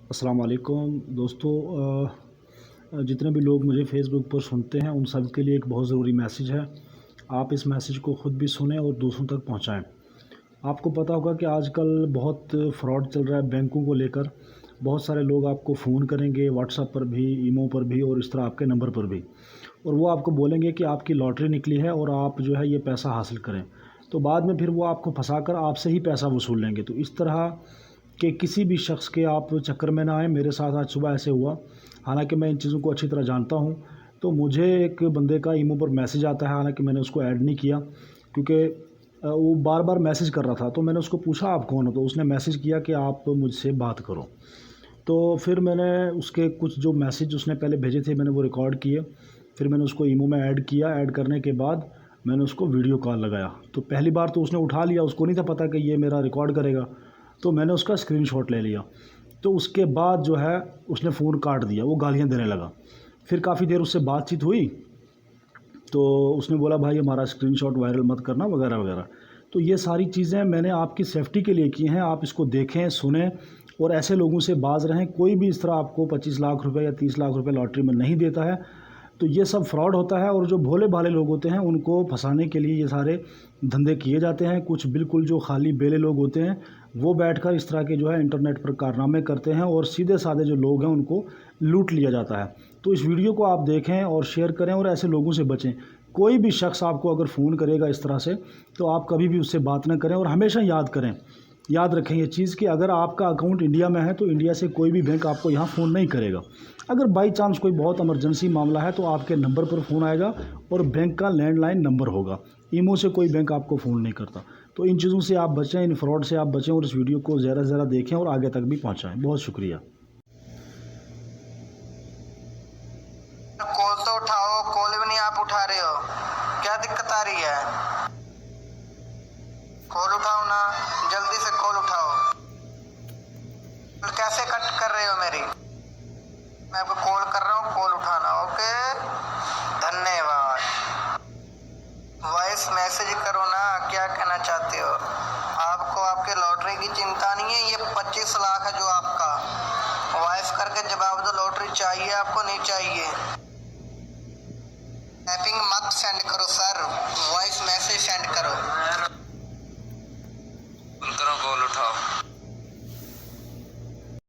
अस्सलाम वालेकुम दोस्तों। जितने भी लोग मुझे फ़ेसबुक पर सुनते हैं उन सब के लिए एक बहुत ज़रूरी मैसेज है। आप इस मैसेज को ख़ुद भी सुनें और दूसरों तक पहुंचाएं। आपको पता होगा कि आजकल बहुत फ्रॉड चल रहा है बैंकों को लेकर। बहुत सारे लोग आपको फ़ोन करेंगे व्हाट्सएप पर भी, ईमो पर भी और इस तरह आपके नंबर पर भी, और वो आपको बोलेंगे कि आपकी लॉटरी निकली है और आप जो है ये पैसा हासिल करें। तो बाद में फिर वो आपको फंसाकर आपसे ही पैसा वसूल लेंगे। तो इस तरह कि किसी भी शख्स के आप चक्कर में ना आए। मेरे साथ आज सुबह ऐसे हुआ, हालांकि मैं इन चीज़ों को अच्छी तरह जानता हूं। तो मुझे एक बंदे का ईमो पर मैसेज आता है, हालांकि मैंने उसको ऐड नहीं किया क्योंकि वो बार बार मैसेज कर रहा था। तो मैंने उसको पूछा आप कौन हो, तो उसने मैसेज किया कि आप मुझसे बात करो। तो फिर मैंने उसके कुछ जो मैसेज उसने पहले भेजे थे मैंने वो रिकॉर्ड किए। फिर मैंने उसको ईमो में ऐड किया। ऐड करने के बाद मैंने उसको वीडियो कॉल लगाया। तो पहली बार तो उसने उठा लिया, उसको नहीं था पता कि ये मेरा रिकॉर्ड करेगा। तो मैंने उसका स्क्रीनशॉट ले लिया। तो उसके बाद जो है उसने फ़ोन काट दिया, वो गालियाँ देने लगा। फिर काफ़ी देर उससे बातचीत हुई तो उसने बोला भाई हमारा स्क्रीनशॉट वायरल मत करना वगैरह वगैरह। तो ये सारी चीज़ें मैंने आपकी सेफ्टी के लिए की हैं। आप इसको देखें, सुनें और ऐसे लोगों से बाज रहें। कोई भी इस तरह आपको 25 लाख रुपए या 30 लाख रुपए लॉटरी में नहीं देता है। तो ये सब फ्रॉड होता है और जो भोले भाले लोग होते हैं उनको फंसाने के लिए ये सारे धंधे किए जाते हैं। कुछ बिल्कुल जो खाली बेले लोग होते हैं वो बैठकर इस तरह के जो है इंटरनेट पर कारनामे करते हैं और सीधे साधे जो लोग हैं उनको लूट लिया जाता है। तो इस वीडियो को आप देखें और शेयर करें और ऐसे लोगों से बचें। कोई भी शख्स आपको अगर फ़ोन करेगा इस तरह से तो आप कभी भी उससे बात ना करें। और हमेशा याद रखें ये चीज़ कि अगर आपका अकाउंट इंडिया में है तो इंडिया से कोई भी बैंक आपको यहाँ फ़ोन नहीं करेगा। अगर बाई चांस कोई बहुत इमरजेंसी मामला है तो आपके नंबर पर फ़ोन आएगा और बैंक का लैंडलाइन नंबर होगा। ईमो से कोई बैंक आपको फ़ोन नहीं करता। तो इन चीज़ों से आप बचें, इन फ्रॉड से आप बचें और इस वीडियो को ज़्यादा से ज़्यादा देखें और आगे तक भी पहुँचाएँ। बहुत शुक्रिया। कॉल तो उठाओ, कॉल भी नहीं आप उठा रहे हो, क्या दिक्कत आ रही है? कॉल उठाओ ना, जल्दी से कॉल उठाओ। कैसे कट कर रहे हो मेरी? मैं आपको कॉल कर रहा हूँ, कॉल उठाना। ओके, धन्यवाद। वॉइस मैसेज करो ना, क्या कहना चाहते हो? आपको आपके लॉटरी की चिंता नहीं है, ये 25 लाख है जो आपका। वॉइस करके जवाब दो, लॉटरी चाहिए आपको नहीं चाहिए? टाइपिंग मत सेंड करो सर, वॉइस मैसेज सेंड करो। कॉल उठाओ।